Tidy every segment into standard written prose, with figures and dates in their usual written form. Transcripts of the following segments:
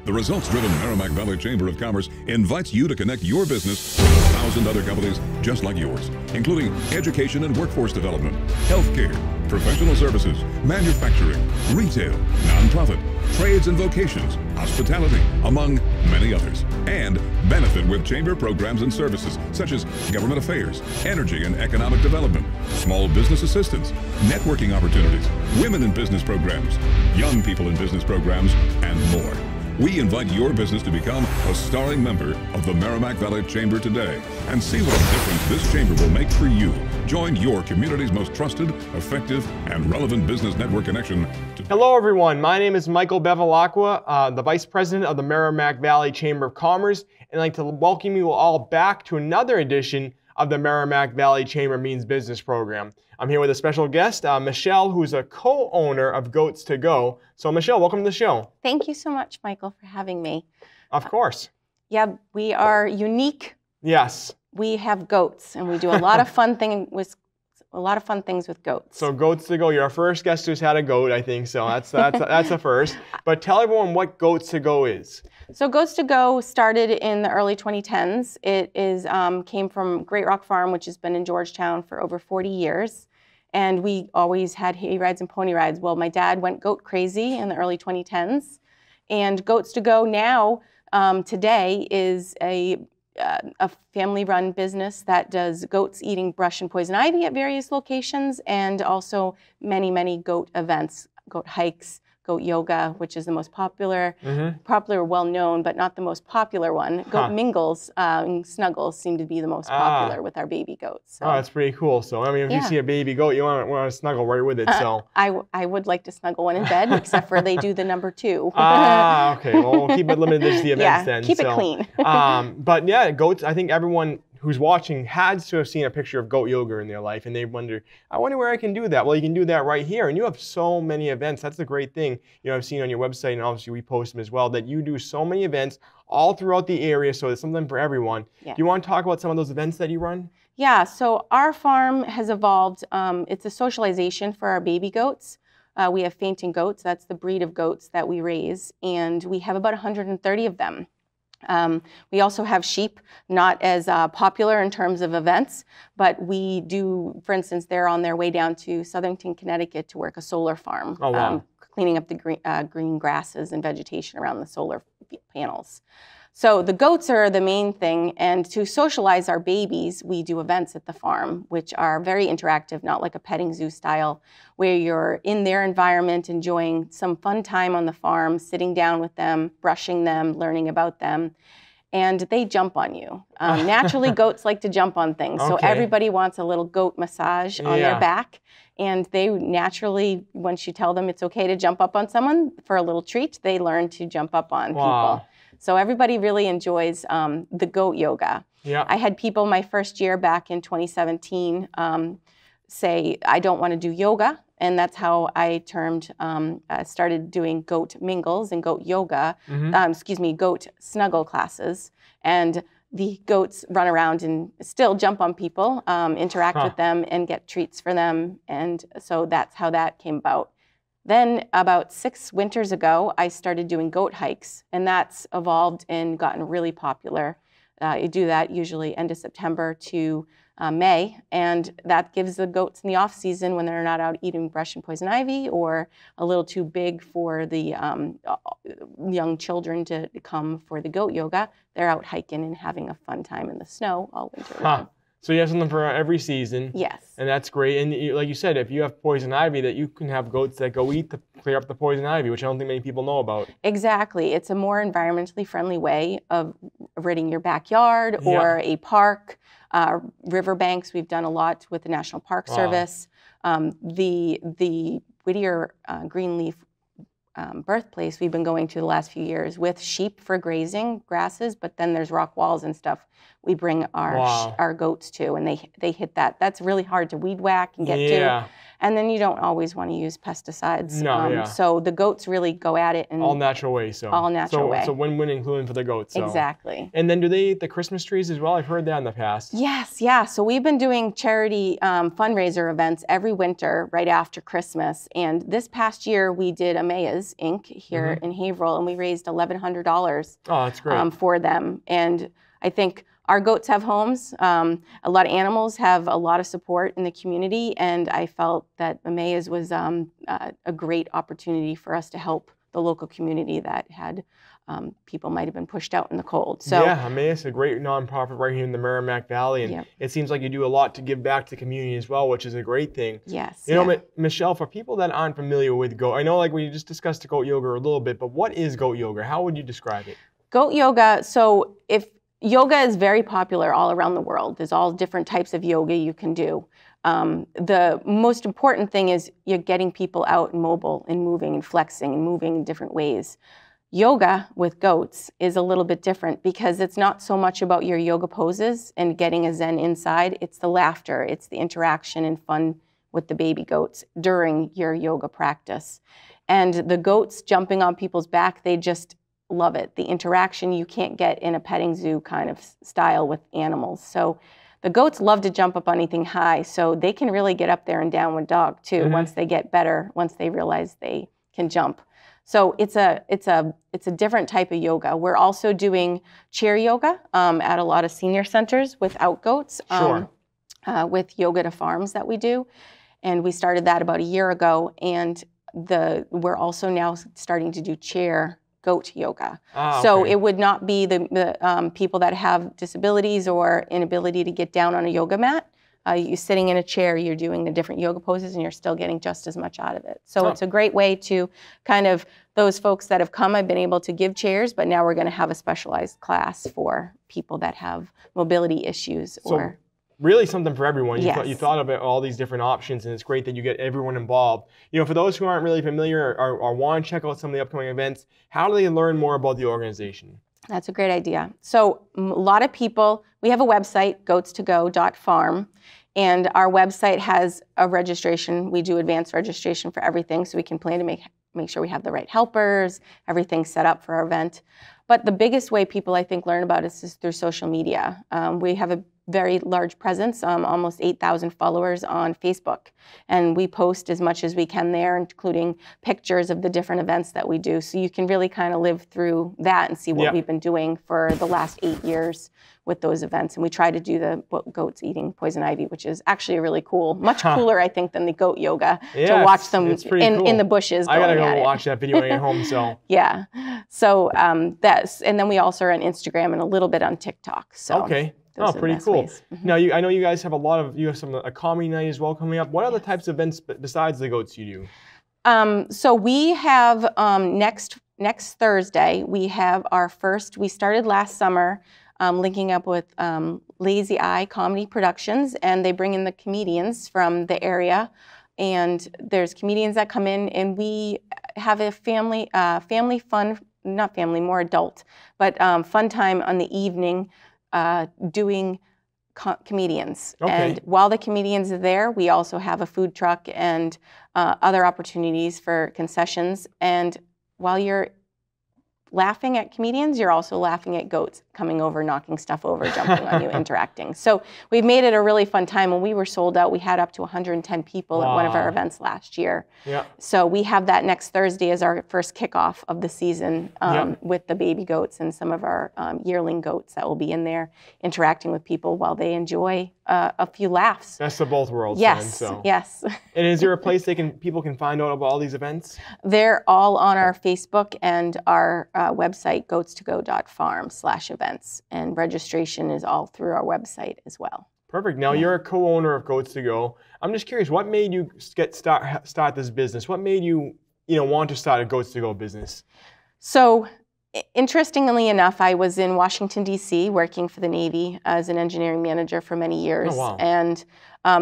The results-driven Merrimack Valley Chamber of Commerce invites you to connect your business with 1,000 other companies just like yours, including education and workforce development, healthcare, professional services, manufacturing, retail, nonprofit, trades and vocations, hospitality, among many others, and benefit with chamber programs and services such as government affairs, energy and economic development, small business assistance, networking opportunities, women in business programs, young people in business programs, and more. We invite your business to become a starring member of the Merrimack Valley Chamber today and see what a difference this chamber will make for you. Join your community's most trusted, effective, and relevant business network connection. Hello everyone, my name is Michael Bevilacqua, the Vice President of the Merrimack Valley Chamber of Commerce, and I'd like to welcome you all back to another edition of the Merrimack Valley Chamber Means Business program. I'm here with a special guest, Michelle, who's a co-owner of Goats to Go. So Michelle, welcome to the show. Thank you so much, Michael, for having me. Of course. Yeah, we are unique. Yes. We have goats, and we do a lot of fun things with goats. So Goats to Go, you're our first guest who's had a goat, I think. So that's a first. But tell everyone what Goats to Go is. So Goats to Go started in the early 2010s. It is came from Great Rock Farm, which has been in Georgetown for over 40 years. And we always had hay rides and pony rides. Well, my dad went goat crazy in the early 2010s. And Goats to Go now, today, is a family-run business that does goats eating brush and poison ivy at various locations, and also many, many goat events, goat hikes, goat yoga, which is the most popular, well-known, but not the most popular one. Goat mingles and snuggles seem to be the most popular with our baby goats. So. Oh, that's pretty cool. So, I mean, if you see a baby goat, you want to snuggle right with it. So I would like to snuggle one in bed, except for they do the number 2. Okay. Well, we'll keep it limited to the events then. Keep it clean. But yeah, goats, I think everyone who's watching has to have seen a picture of goat yoga in their life, and they wonder, I wonder where I can do that. Well, you can do that right here, and you have so many events. That's the great thing. You know, I've seen on your website, and obviously we post them as well, that you do so many events all throughout the area, so there's something for everyone. Yeah. Do you want to talk about some of those events that you run? Yeah, so our farm has evolved. It's a socialization for our baby goats. We have fainting goats. That's the breed of goats that we raise, and we have about 130 of them. We also have sheep, not as popular in terms of events, but we do, for instance, they're on their way down to Southington, Connecticut to work a solar farm, cleaning up the green grasses and vegetation around the solar panels. So the goats are the main thing, and to socialize our babies, we do events at the farm, which are very interactive, not like a petting zoo style, where you're in their environment, enjoying some fun time on the farm, sitting down with them, brushing them, learning about them, and they jump on you. Naturally, goats like to jump on things, so everybody wants a little goat massage on their back, and they naturally, once you tell them it's okay to jump up on someone for a little treat, they learn to jump up on people. So everybody really enjoys the goat yoga. Yeah. I had people my first year back in 2017 say, I don't want to do yoga. And that's how I started doing goat mingles and goat yoga, goat snuggle classes. And the goats run around and still jump on people, interact with them, and get treats for them. And so that's how that came about. Then about 6 winters ago, I started doing goat hikes, and that's evolved and gotten really popular. You do that usually end of September to May, and that gives the goats in the off season, when they're not out eating brush and poison ivy or a little too big for the young children to come for the goat yoga, they're out hiking and having a fun time in the snow all winter long. So you have something for every season. Yes. And that's great. And like you said, if you have poison ivy, that you can have goats that go eat to clear up the poison ivy, which I don't think many people know about. Exactly. It's a more environmentally friendly way of ridding your backyard or a park. Riverbanks, we've done a lot with the National Park Service. The Whittier Greenleaf birthplace we've been going to the last few years with sheep for grazing grasses, but then there's rock walls and stuff we bring our goats to, and they hit that. That's really hard to weed whack and get to. And then you don't always want to use pesticides. No, yeah. So the goats really go at it in all natural way. So all natural way. So win-win, including for the goats. So. Exactly. And then do they eat the Christmas trees as well? I've heard that in the past. Yes, yeah. So we've been doing charity fundraiser events every winter right after Christmas. And this past year we did Emmaus Inc. here in Haverhill, and we raised $1,100 that's great. For them. And I think our goats have homes. A lot of animals have a lot of support in the community, and I felt that Emmaus was a great opportunity for us to help the local community that had people might have been pushed out in the cold. So yeah, Emmaus is a great nonprofit right here in the Merrimack Valley, and it seems like you do a lot to give back to the community as well, which is a great thing. Yes. You know, Michelle, for people that aren't familiar with goat, I know like we just discussed goat yoga a little bit, but what is goat yoga? How would you describe it? Goat yoga, so if yoga is very popular all around the world. There's all different types of yoga you can do. The most important thing is you're getting people out and mobile and moving and flexing and moving in different ways. Yoga with goats is a little bit different because it's not so much about your yoga poses and getting a zen inside. It's the laughter, it's the interaction and fun with the baby goats during your yoga practice. And the goats jumping on people's back, they just love it. The interaction you can't get in a petting zoo kind of style with animals. So the goats love to jump up on anything high, so they can really get up there and downward dog too once they get better, once they realize they can jump. So it's a different type of yoga. We're also doing chair yoga at a lot of senior centers without goats, with Yoga to Farms that we do. And we started that about a year ago, and we're also now starting to do chair goat yoga. So it would not be the people that have disabilities or inability to get down on a yoga mat. You're sitting in a chair, you're doing the different yoga poses, and you're still getting just as much out of it. So it's a great way to kind of, those folks that have come, I've been able to give chairs, but now we're going to have a specialized class for people that have mobility issues. Really something for everyone. Yes. You thought about all these different options, and it's great that you get everyone involved. You know, for those who aren't really familiar or want to check out some of the upcoming events, how do they learn more about the organization? That's a great idea. So a lot of people, we have a website, goatstogo.farm, and our website has a registration. We do advanced registration for everything, so we can plan to make sure we have the right helpers, everything set up for our event. But the biggest way people, I think, learn about us is through social media. We have a very large presence, almost 8,000 followers on Facebook. And we post as much as we can there, including pictures of the different events that we do. So you can really kind of live through that and see what we've been doing for the last 8 years with those events. And we try to do the goats eating poison ivy, which is actually really cool. Much cooler, I think, than the goat yoga to watch them in the bushes. I gotta go watch that video at home. So yeah. So and then we also are on Instagram and a little bit on TikTok. So pretty cool. Now, I know you guys have a comedy night as well coming up. What other types of events besides the goats you do? So we have next Thursday, we have our first, we started last summer linking up with Lazy Eye Comedy Productions, and they bring in the comedians from the area. And there's comedians that come in, and we have a family fun, not family, more adult, but fun time on the evening doing comedians. And while the comedians are there, we also have a food truck and other opportunities for concessions. And while you're laughing at comedians, you're also laughing at goats coming over, knocking stuff over, jumping on you, interacting. So we've made it a really fun time. When we were sold out, we had up to 110 people at one of our events last year. So we have that next Thursday as our first kickoff of the season with the baby goats and some of our yearling goats that will be in there interacting with people while they enjoy a few laughs. Best of both worlds. Yes, then, so. yes. And is there a place people can find out about all these events? They're all on our Facebook and our website, goatstogo.farm/events. And registration is all through our website as well. Perfect. Now you're a co-owner of Goats to Go. I'm just curious, what made you start this business? What made you want to start a Goats to Go business? So, interestingly enough, I was in Washington, D.C. working for the Navy as an engineering manager for many years. Oh, wow. And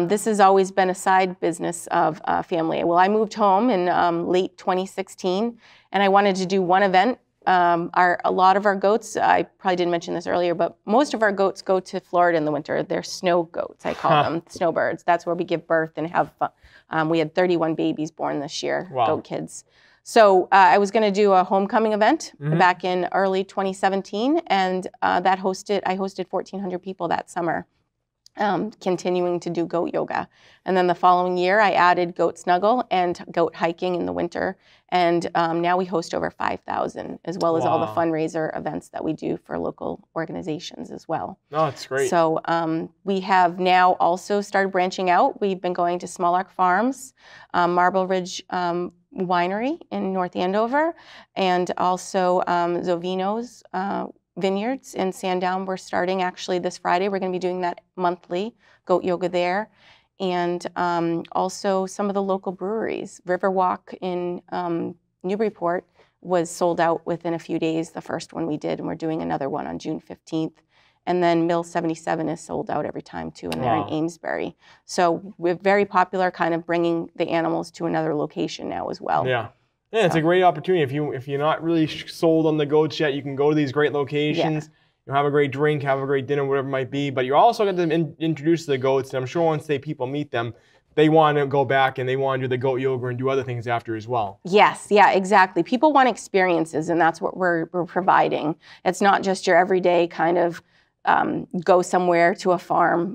this has always been a side business of family. Well, I moved home in late 2016, and I wanted to do one event. A lot of our goats, I probably didn't mention this earlier, but most of our goats go to Florida in the winter. They're snow goats, I call them, snowbirds. That's where we give birth and have We had 31 babies born this year, Wow. goat kids. So I was going to do a homecoming event back in early 2017, and I hosted 1,400 people that summer, continuing to do goat yoga. And then the following year, I added goat snuggle and goat hiking in the winter. And now we host over 5,000, as well as all the fundraiser events that we do for local organizations as well. Oh, that's great. So we have now also started branching out. We've been going to Small Ark Farms, Marble Ridge Winery in North Andover, and also Zovino's Vineyards in Sandown. We're starting actually this Friday. We're going to be doing that monthly, goat yoga there. And also some of the local breweries. Riverwalk in Newburyport was sold out within a few days, the first one we did, and we're doing another one on June 15th. And then Mill 77 is sold out every time too, and they're in Amesbury. So we're very popular, kind of bringing the animals to another location now as well. Yeah. Yeah, it's a great opportunity. If you're not really sold on the goats yet, you can go to these great locations. You'll have a great drink, have a great dinner, whatever it might be. But you're also going to introduce the goats. And I'm sure once people meet them, they want to go back and they want to do the goat yoga and do other things after as well. Yes, yeah, exactly. People want experiences, and that's what we're providing. It's not just your everyday kind of go somewhere to a farm.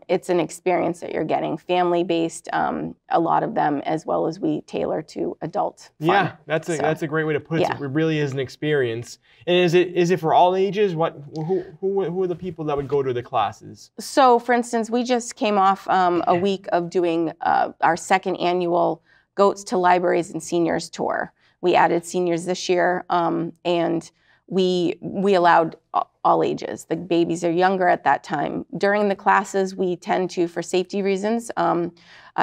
It's an experience that you're getting, family-based, a lot of them, as well as we tailor to adult fun. Yeah, that's a great way to put it. It really is an experience. And is it for all ages? Who are the people that would go to the classes? So, for instance, we just came off a week of doing our second annual Goats to Libraries and Seniors tour. We added seniors this year, and we allowed all ages. The babies are younger at that time. During the classes, we tend to, for safety reasons,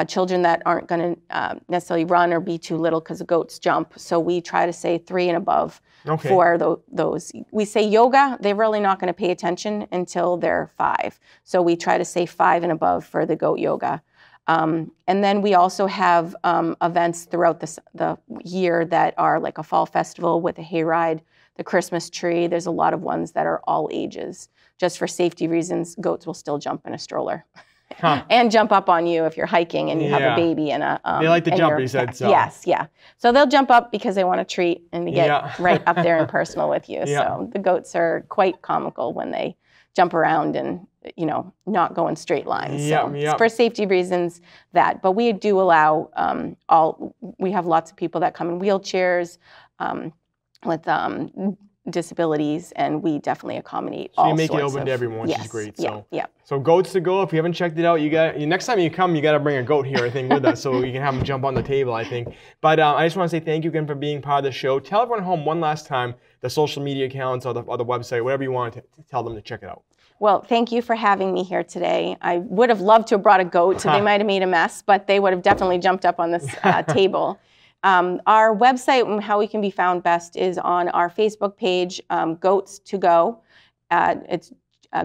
children that aren't going to necessarily run or be too little because the goats jump. So we try to say 3 and above for those. We say yoga, they're really not going to pay attention until they're 5. So we try to say 5 and above for the goat yoga. And then we also have events throughout the year that are like a fall festival with a hayride, the Christmas tree. There's a lot of ones that are all ages. Just for safety reasons, goats will still jump in a stroller and jump up on you if you're hiking and you have a baby and a. They like to jump, you said so. Yes, yeah. So they'll jump up because they want a treat and to get right up there and personal with you. So the goats are quite comical when they jump around and, you know, not go in straight lines. So for safety reasons, but we do allow we have lots of people that come in wheelchairs, with disabilities, and we definitely accommodate all sorts of. So you make it open to everyone, which is great. So Goats to Go, if you haven't checked it out, next time you come, you got to bring a goat here, I think, with us, so you can have them jump on the table, I think. But I just want to say thank you again for being part of the show. Tell everyone at home one last time, the social media accounts or the website, whatever you want to tell them to check it out. Well, thank you for having me here today. I would have loved to have brought a goat, so they might have made a mess, but they would have definitely jumped up on this table. Our website and how we can be found best is on our Facebook page, Goats to Go. It's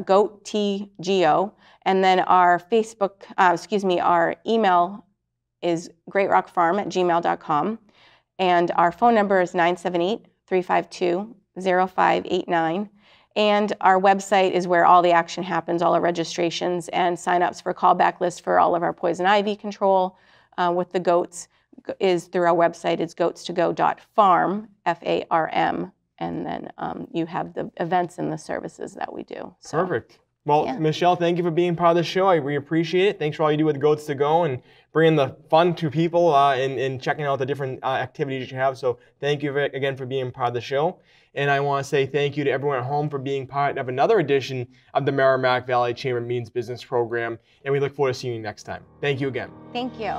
Goat TGO. And then our our email is greatrockfarm@gmail.com. And our phone number is 978-352-0589. And our website is where all the action happens, all our registrations and signups for callback lists for all of our poison ivy control with the goats is through our website. It's goatstogo.farm, F-A-R-M, and then you have the events and the services that we do. So, perfect. Well, Michelle, thank you for being part of the show. We appreciate it. Thanks for all you do with Goats to Go and bringing the fun to people and checking out the different activities you have. So thank you again for being part of the show. And I want to say thank you to everyone at home for being part of another edition of the Merrimack Valley Chamber Means Business Program. And we look forward to seeing you next time. Thank you again. Thank you.